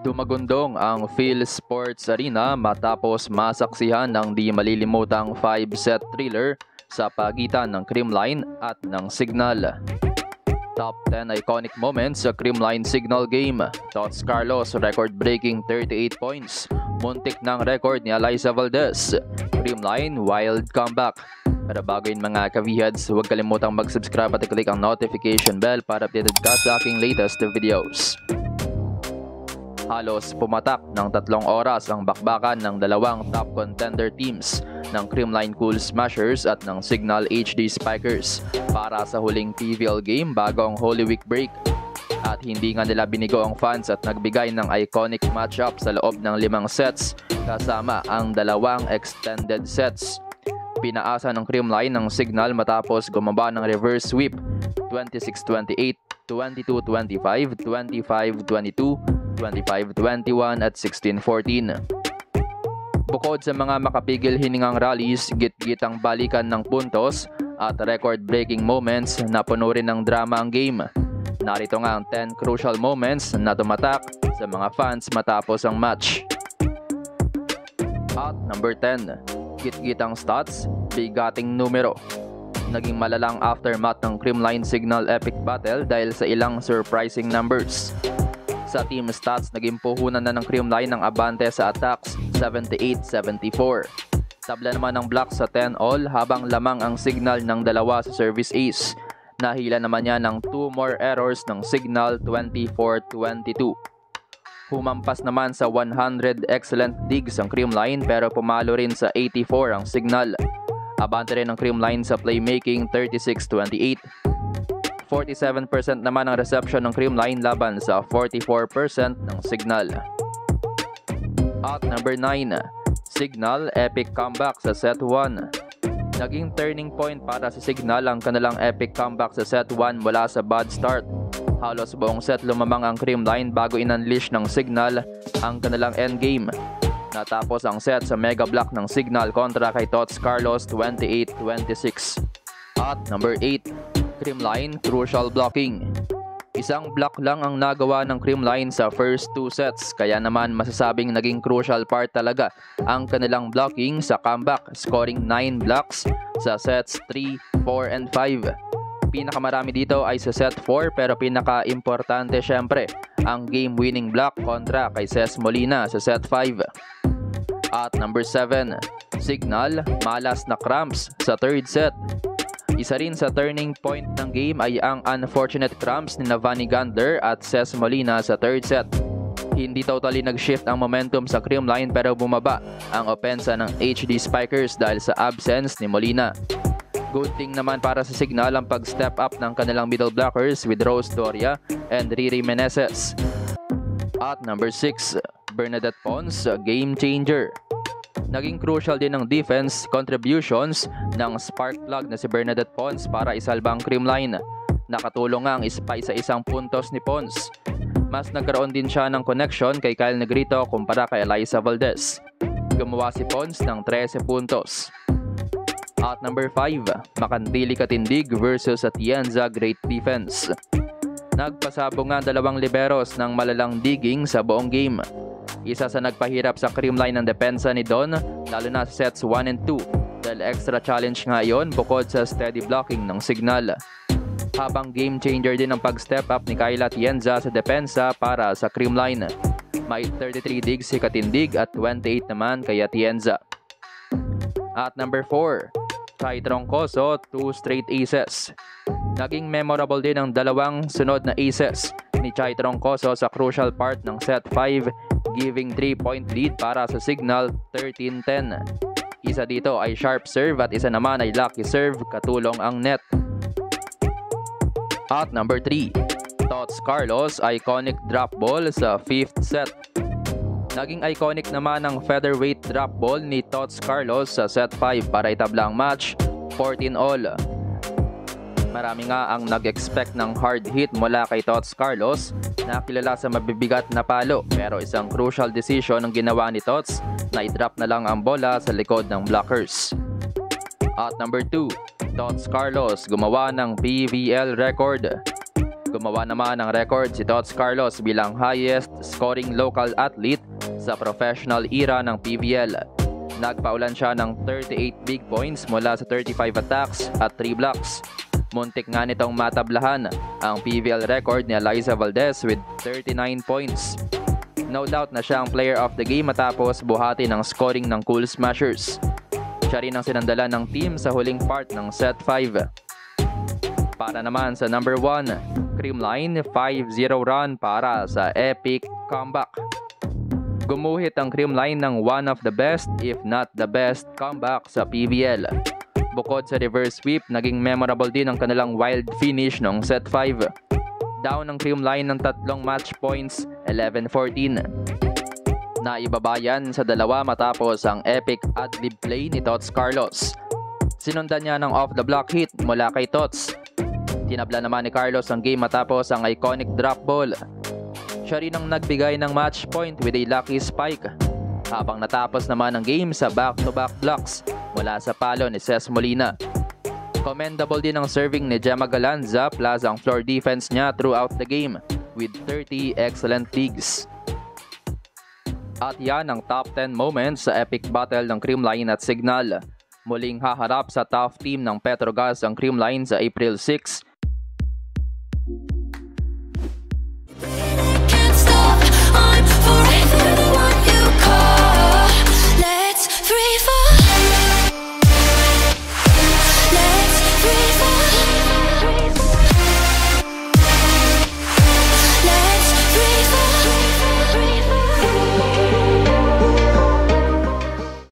Dumagundong ang Phil Sports Arena matapos masaksihan ng di malilimutang 5-set thriller sa pagitan ng Creamline at ng Signal. Top 10 iconic moments sa Creamline Signal game. Tots Carlos record-breaking 38 points. Muntik ng record ni Eliza Valdez. Creamline wild comeback. Pero bago yun mga kavihads, huwag kalimutang mag-subscribe at i-click ang notification bell para updated ka sa aking latest videos. Halos pumatak ng 3 oras ang bakbakan ng dalawang top contender teams ng Creamline Cool Smashers at ng Signal HD Spikers para sa huling PVL game bago ang Holy Week break. At hindi nga nila binigo ang fans at nagbigay ng iconic matchup sa loob ng 5 sets kasama ang dalawang extended sets. Pinaasa ng Creamline ng Signal matapos gumaba ng reverse sweep 26-28, 22-25, 25-22, 25-21 at 16-14. Bukod sa mga makapigil hiningang rallies, git-gitang balikan ng puntos at record-breaking moments na puno rin ng drama ang game. Narito nga ang 10 crucial moments na tumatak sa mga fans matapos ang match. At number 10, git-gitang stats, bigating numero. Naging malalang aftermath ng Creamline Signal epic battle dahil sa ilang surprising numbers. Sa team stats, naging puhunan na ng Creamline ng abante sa attacks 78-74. Tabla naman ng blocks sa 10-all habang lamang ang Signal ng dalawa sa service ace. Nahila naman niya ng 2 more errors ng Signal 24-22. Humampas naman sa 100 excellent digs ang Creamline pero pumalo rin sa 84 ang Signal. Abante rin ng Creamline sa playmaking 36-28. 47% naman ang reception ng Creamline laban sa 44% ng Signal. At number 9, Signal epic comeback sa set 1. Naging turning point para sa Signal ang kanilang epic comeback sa set 1 mula sa bad start. Halos buong set lumamang ang Creamline bago in-unleash ng Signal ang kanilang endgame. Natapos ang set sa mega block ng Signal kontra kay Tots Carlos 28-26. At number 8, Creamline crucial blocking. Isang block lang ang nagawa ng Creamline sa first 2 sets kaya naman masasabing naging crucial part talaga ang kanilang blocking sa comeback, scoring 9 blocks sa sets 3, 4 and 5. Pinakamarami dito ay sa set 4 pero pinaka-importante syempre ang game-winning block kontra kay Ces Molina sa set 5. At number 7, Signal malas na cramps sa 3rd set. Isa rin sa turning point ng game ay ang unfortunate cramps ni Vanny Gandler at Ces Molina sa 3rd set. Hindi totally nag-shift ang momentum sa Creamline pero bumaba ang opensa ng HD Spikers dahil sa absence ni Molina. Good thing naman para sa Signal ang pag-step up ng kanilang middle blockers with Rose Doria and Riri Meneses. At number 6, Bernadette Pons, game changer. Naging crucial din ang defense contributions ng spark plug na si Bernadette Pons para isalba ang Creamline. Nakatulong ang sa isang puntos ni Pons. Mas nagkaroon din siya ng connection kay Kyle Negrito kumpara kay Eliza Valdez. Gumawa si Pons ng 13 puntos. At number 5, Makandili Katindig versus Atienza great defense. Nagpasabong nga dalawang liberos ng malalang digging sa buong game. Isa sa nagpahirap sa Creamline ng depensa ni Don, lalo na sa sets 1 and 2, dahil extra challenge nga yon bukod sa steady blocking ng Signal. Habang game changer din ang pag-step up ni Kyle Atienza sa depensa para sa Creamline. May 33 digs si Katindig at 28 naman kay Atienza. At number 4, Chai Troncoso, 2 straight aces. Naging memorable din ang dalawang sunod na aces ni Chai Troncoso sa crucial part ng set 5, giving 3-point lead para sa Signal 13-10. Isa dito ay sharp serve at isa naman ay lucky serve, katulong ang net. At number 3, Tots Carlos iconic drop ball sa 5th set. Naging iconic naman ang featherweight drop ball ni Tots Carlos sa set 5 para itabla ang match 14-all. Marami nga ang nag-expect ng hard hit mula kay Tots Carlos na kilala sa mabibigat na palo pero isang crucial decision ang ginawa ni Tots na i-drop na lang ang bola sa likod ng blockers. At number 2, Tots Carlos gumawa ng PVL record. Gumawa naman ng record si Tots Carlos bilang highest scoring local athlete sa professional era ng PVL. Nagpaulan siya ng 38 big points mula sa 35 attacks at 3 blocks. Muntik nga nitong matablahan ang PVL record ni Eliza Valdez with 39 points. No doubt na siya ang player of the game matapos buhati ng scoring ng Cool Smashers. Siya rin ang sinandala ng team sa huling part ng set 5. Para naman sa number 1, Creamline 5-0 run para sa epic comeback. Gumuhit ang Creamline ng one of the best if not the best comeback sa PVL. Bukod sa reverse sweep, naging memorable din ang kanilang wild finish noong set 5. Down ang Creamline ng 3 match points, 11-14. Naibabayan sa 2 matapos ang epic ad-lib play ni Tots Carlos. Sinundan niya ng off-the-block hit mula kay Tots. Tinabla naman ni Carlos ang game matapos ang iconic drop ball. Siya rin ang nagbigay ng match point with a lucky spike. Habang natapos naman ang game sa back-to-back blocks mula sa palo ni Ces Molina. Commendable din ang serving ni Gemma Galanza plus ang floor defense niya throughout the game with 30 excellent digs. At yan ang top 10 moments sa epic battle ng Creamline at Signal. Muling haharap sa tough team ng Petrogas ang Creamline sa April 6